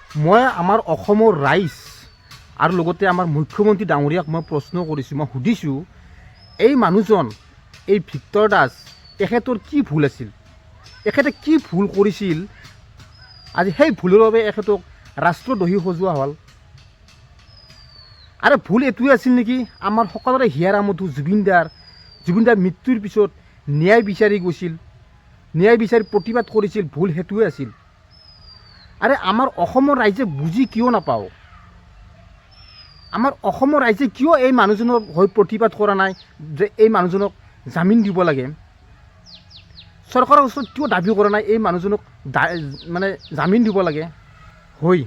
মই আমাৰ অসমৰ ৰাইজ আৰু লগতে আমাৰ মুখ্যমন্ত্ৰী ডাঙৰীয়াক মই প্ৰশ্ন কৰিছোঁ, মই সুধিছোঁ এই মানুহজন এই ভিক্টৰ দাস এখেতৰ কি ভুল আছিল, এখেতে কি ভুল কৰিছিল আজি সেই ভুলৰ বাবে এখেতক ৰাষ্ট্ৰদ্ৰোহী সজোৱা হ'ল। আৰু ভুল এইটোৱে আছিল নেকি, আমাৰ সকলোৰে হিয়াৰ আমঠু জুবিনদাৰ মৃত্যুৰ পিছত ন্যায় বিচাৰি গৈছিল, ন্যায় বিচাৰি প্ৰতিবাদ কৰিছিল, ভুল সেইটোৱে আছিল। আৰে আমাৰ অসমৰ ৰাইজে বুজি কিয় নাপাওঁ, আমাৰ অসমৰ ৰাইজে কিয় এই মানুহজনৰ হৈ প্ৰতিবাদ কৰা নাই যে এই মানুহজনক জামিন দিব লাগে, চৰকাৰৰ ওচৰত কিয় দাবী কৰা নাই এই মানুহজনক মানে জামিন দিব লাগে। হয়,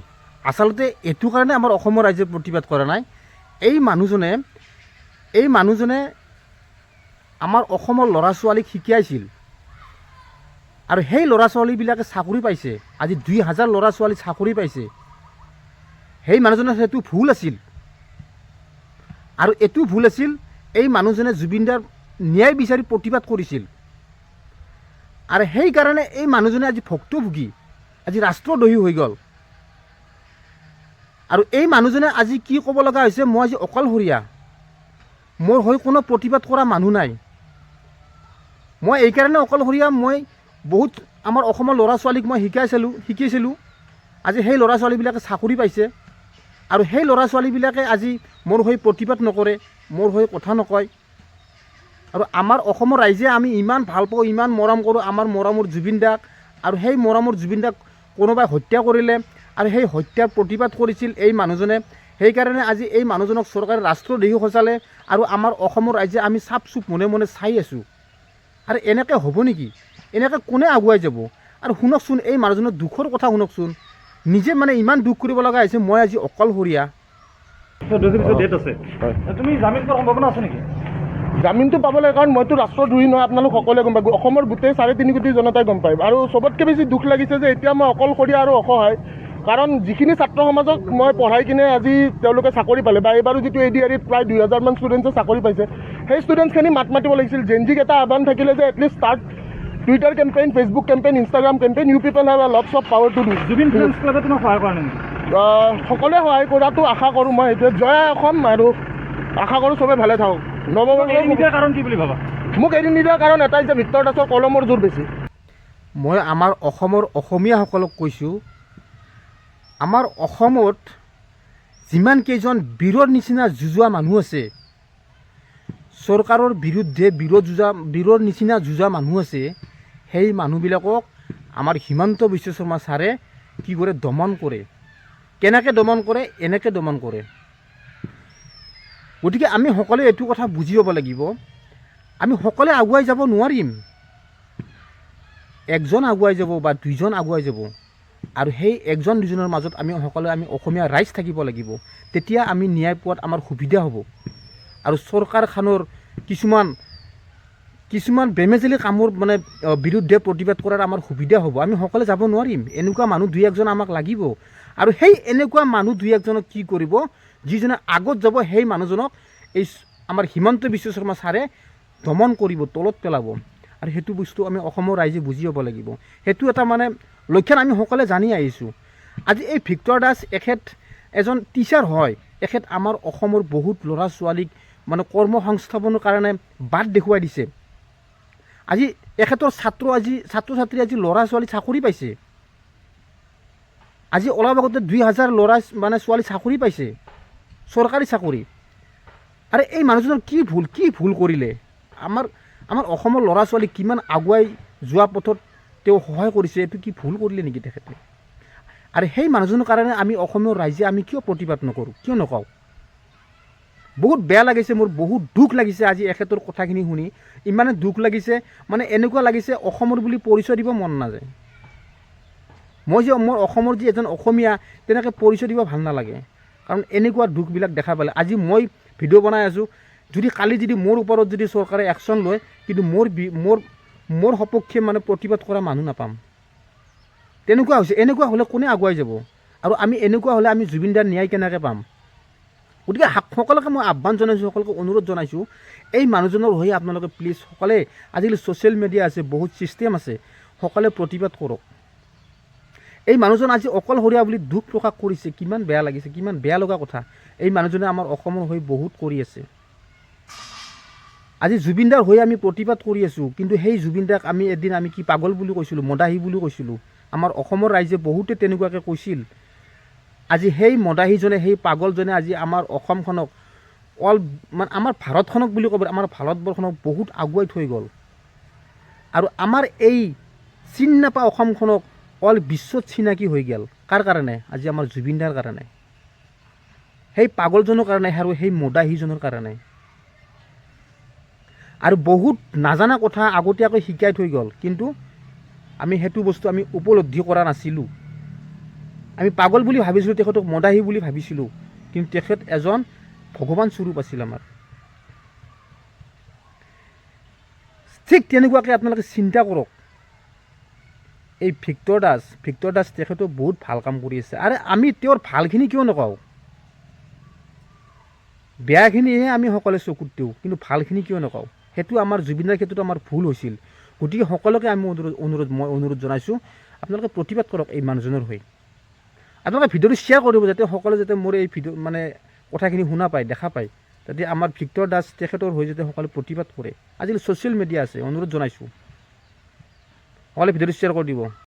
আচলতে এইটো কাৰণে আমাৰ অসমৰ ৰাইজে প্ৰতিবাদ কৰা নাই, এই মানুহজনে আমাৰ অসমৰ ল'ৰা ছোৱালীক শিকাইছিল আৰু সেই ল'ৰা ছোৱালীবিলাকে চাকৰি পাইছে, আজি 2000 ল'ৰা ছোৱালী চাকৰি পাইছে। সেই মানুহজনৰ সেইটো ভুল আছিল আৰু এইটো ভুল আছিল, এই মানুহজনে জুবিনদাৰ ন্যায় বিচাৰি প্ৰতিবাদ কৰিছিল আৰু সেইকাৰণে এই মানুহজনে আজি ভুক্তভোগী, আজি ৰাষ্ট্ৰদ্ৰোহী হৈ গ'ল। আৰু এই মানুহজনে আজি কি ক'ব লগা হৈছে, মই আজি অকলশৰীয়া, মোৰ হৈ কোনো প্ৰতিবাদ কৰা মানুহ নাই, মই এইকাৰণে অকলশৰীয়া, মই বহুত আমাৰ অসমৰ ল'ৰা ছোৱালীক মই শিকাইছিলোঁ, আজি সেই ল'ৰা ছোৱালীবিলাকে চাকৰি পাইছে আৰু সেই ল'ৰা ছোৱালীবিলাকে আজি মোৰ হৈ প্ৰতিবাদ নকৰে, মোৰ হৈ কথা নকয়। আৰু আমাৰ অসমৰ ৰাইজে আমি ইমান ভাল পাওঁ, ইমান মৰম কৰোঁ আমাৰ মৰমৰ জুবিনদাক, আৰু সেই মৰমৰ জুবিনদাক কোনোবাই হত্যা কৰিলে আৰু সেই হত্যাৰ প্ৰতিবাদ কৰিছিল এই মানুহজনে, সেইকাৰণে আজি এই মানুহজনক চৰকাৰে ৰাষ্ট্ৰদ্ৰোহী সজালে আৰু আমাৰ অসমৰ ৰাইজে আমি চাপ চুপ মনে মনে চাই আছোঁ। আৰু এনেকৈ হ'ব নেকি, এনেকৈ কোনে আগুৱাই যাব? আৰু শুনকচোন, এই মানুহজনৰ দুখৰ কথা শুনকচোন, নিজে মানে ইমান দুখ কৰিব লগা হৈছে, মই আজি অকলশৰীয়া। তুমি জামিন পোৱাৰ সম্ভাৱনা আছে নেকি? জামিনটো পাব লাগে, কাৰণ মইতো ৰাষ্ট্ৰদ্ৰোহী নহয়, আপোনালোক সকলোৱে গম পায়, অসমৰ গোটেই 3.5 কোটি জনতাই গম পায়। আৰু চবতকৈ বেছি দুখ লাগিছে যে এতিয়া মই অকলশৰীয়া আৰু অসহায়, কাৰণ যিখিনি ছাত্ৰ সমাজক মই পঢ়াই কিনে আজি তেওঁলোকে চাকৰি পালে, বা এইবাৰো যিটো ADREত প্ৰায় 2000 মান ষ্টুডেণ্টছে চাকৰি পাইছে, সেই ষ্টুডেণ্টছখিনি মাত মাতিব লাগিছিল। জেনজিক এটা আহ্বান থাকিলে যে at least start Twitter campaign, Facebook campaign, Instagram campaign, you people have lots of power to do. Zubeen friends ক্লাবে তোমাক সহায় কৰা নেকি? সকলোৱে সহায় কৰাটো আশা কৰোঁ মই, সেইটোৱে জয় অসম, আৰু আশা কৰোঁ চবে ভালে থাকক। নিদিয়াৰ কাৰণ কি বুলি ভাবা? মোক এৰি নিদিয়াৰ কাৰণ এটাই যে ভিক্টৰ দাসৰ কলমৰ জোৰ বেছি। মই আমাৰ অসমৰ অসমীয়াসকলক কৈছোঁ, আমাৰ অসমত যিমান কেইজন বীৰৰ নিচিনা যুঁজোৱা মানুহ আছে, চৰকাৰৰ বিৰুদ্ধে বীৰৰ নিচিনা যুঁজোৱা মানুহ আছে, সেই মানুহবিলাকক আমাৰ হিমন্ত বিশ্ব শৰ্মা ছাৰে কি কৰে, দমন কৰে। কেনেকৈ দমন কৰে? এনেকৈ দমন কৰে। গতিকে আমি সকলোৱে এইটো কথা বুজি পাব লাগিব, আমি সকলোৱে আগুৱাই যাব নোৱাৰিম, একজন আগুৱাই যাব বা দুইজন আগুৱাই যাব, আৰু সেই একজন দুজনৰ মাজত আমি অসমীয়া ৰাইজ থাকিব লাগিব, তেতিয়া আমি ন্যায় পোৱাত আমাৰ সুবিধা হ'ব। আৰু চৰকাৰখনৰ কিছুমান বেমেজালি কামৰ মানে বিৰুদ্ধে প্ৰতিবাদ কৰাৰ আমাৰ সুবিধা হ'ব, আমি সকলোৱে যাব নোৱাৰিম, এনেকুৱা মানুহ 2-1জন আমাক লাগিব। আৰু সেই এনেকুৱা মানুহ 2-1জনক কি কৰিব, যিজনে আগত যাব সেই মানুহজনক এই আমাৰ হিমন্ত বিশ্ব শৰ্মা ছাৰে দমন কৰিব, তলত পেলাব। আৰু সেইটো বস্তু আমি অসমৰ ৰাইজে বুজি পাব লাগিব, সেইটো এটা মানে লক্ষণ আমি সকলোৱে জানি আহিছোঁ। আজি এই ভিক্টৰ দাস এখেত এজন টিচাৰ হয়, এখেত আমাৰ অসমৰ বহুত ল'ৰা ছোৱালীক মানে কৰ্ম সংস্থাপনৰ কাৰণে বাট দেখুৱাই দিছে। আজি এখেতৰ ছাত্ৰ ছাত্ৰী আজি ল'ৰা ছোৱালী চাকৰি পাইছে, আজি অলপ আগতে 2000 ল'ৰা মানে ছোৱালী চাকৰি পাইছে, চৰকাৰী চাকৰি। আৰু এই মানুহজনৰ কি ভুল কৰিলে? আমাৰ অসমৰ ল'ৰা ছোৱালী কিমান আগুৱাই যোৱা পথত তেওঁ সহায় কৰিছে, এইটো কি ভুল কৰিলে নেকি তেখেতে? আৰু সেই মানুহজনৰ কাৰণে আমি অসমৰ ৰাইজে আমি কিয় প্ৰতিবাদ নকৰোঁ, কিয় নকওঁ? বহুত বেয়া লাগিছে, মোৰ বহুত দুখ লাগিছে আজি এখেতৰ কথাখিনি শুনি, ইমানে দুখ লাগিছে, মানে এনেকুৱা লাগিছে অসমৰ বুলি পৰিচয় দিব মন নাযায়। মই যে মোৰ অসমৰ যি এজন অসমীয়া, তেনেকৈ পৰিচয় দিব ভাল নালাগে, কাৰণ এনেকুৱা দুখবিলাক দেখা পালে। আজি মই ভিডিঅ' বনাই আছোঁ, কালি যদি মোৰ ওপৰত যদি চৰকাৰে একশ্যন লয়, কিন্তু মোৰ সপক্ষে মানে প্ৰতিবাদ কৰা মানুহ নাপাম। তেনেকুৱা হৈছে, এনেকুৱা হ'লে কোনে আগুৱাই যাব? আৰু আমি এনেকুৱা হ'লে আমি জুবিনদাৰ ন্যায় কেনেকৈ পাম? গতিকে সকলোকে মই আহ্বান জনাইছোঁ, সকলোকে অনুৰোধ জনাইছোঁ, এই মানুহজনৰ হৈ আপোনালোকে প্লিজ সকলোৱে, আজিকালি ছ'চিয়েল মিডিয়া আছে, বহুত ছিষ্টেম আছে, সকলোৱে প্ৰতিবাদ কৰক। এই মানুহজন আজি অকলশৰীয়া বুলি দুখ প্ৰকাশ কৰিছে, কিমান বেয়া লাগিছে, কিমান বেয়া লগা কথা। এই মানুহজনে আমাৰ অসমৰ হৈ বহুত কৰি আছে। আজি জুবিনদাৰ হৈ আমি প্ৰতিবাদ কৰি আছোঁ, কিন্তু সেই জুবিনদাক এদিন আমি কি পাগল বুলি কৈছিলোঁ, মদাহী বুলি কৈছিলোঁ। আমাৰ অসমৰ ৰাইজে বহুতে তেনেকুৱাকৈ কৈছিল। আজি সেই মদাহীজনে, সেই পাগলজনে আজি আমাৰ অসমখনক মানে আমাৰ ভাৰতখনক বুলি ক'ব, আমাৰ ভাৰতবৰ্ষখনক বহুত আগুৱাই থৈ গ'ল। আৰু আমাৰ এই চিন নাপা অসমখনক বিশ্বত চিনাকি হৈ গ'ল। কাৰ কাৰণে? আজি আমাৰ জুবিনদাৰ কাৰণে, সেই পাগলজনৰ কাৰণে আৰু সেই মদাহীজনৰ কাৰণে। আৰু বহুত নাজানা কথা আগতীয়াকৈ শিকাই থৈ গ'ল, কিন্তু আমি সেইটো বস্তু আমি উপলব্ধি কৰা নাছিলোঁ। আমি পাগল বুলি ভাবিছিলোঁ, তেখেতক মদাহী বুলি ভাবিছিলোঁ, কিন্তু তেখেত এজন ভগৱান স্বৰূপ আছিল আমাৰ। ঠিক তেনেকুৱাকৈ আপোনালোকে চিন্তা কৰক, এই ভিক্টৰ দাস তেখেতেও বহুত ভাল কাম কৰি আছে। আৰু আমি তেওঁৰ ভালখিনি কিয় নকওঁ? বেয়াখিনিহে আমি সকলোৱে চকুত দিওঁ, কিন্তু ভালখিনি কিয় নকওঁ? সেইটো আমাৰ জুবিনদাৰ ক্ষেত্ৰত আমাৰ ভুল হৈছিল। গতিকে সকলোকে আমি অনুৰোধ জনাইছোঁ, আপোনালোকে প্ৰতিবাদ কৰক এই মানুহজনৰ হৈ। আপোনালোকে ভিডিঅ'টো শ্বেয়াৰ কৰিব, যাতে সকলোৱে যাতে মোৰ এই ভিডিঅ' মানে কথাখিনি শুনা পায়, দেখা পায়, যাতে আমাৰ ভিক্টৰ দাস তেখেতৰ হৈ যাতে সকলোৱে প্ৰতিবাদ কৰে। আজিকালি ছ'চিয়েল মিডিয়া আছে, অনুৰোধ জনাইছোঁ, সকলোৱে ভিডিঅ'টো শ্বেয়াৰ কৰি দিব।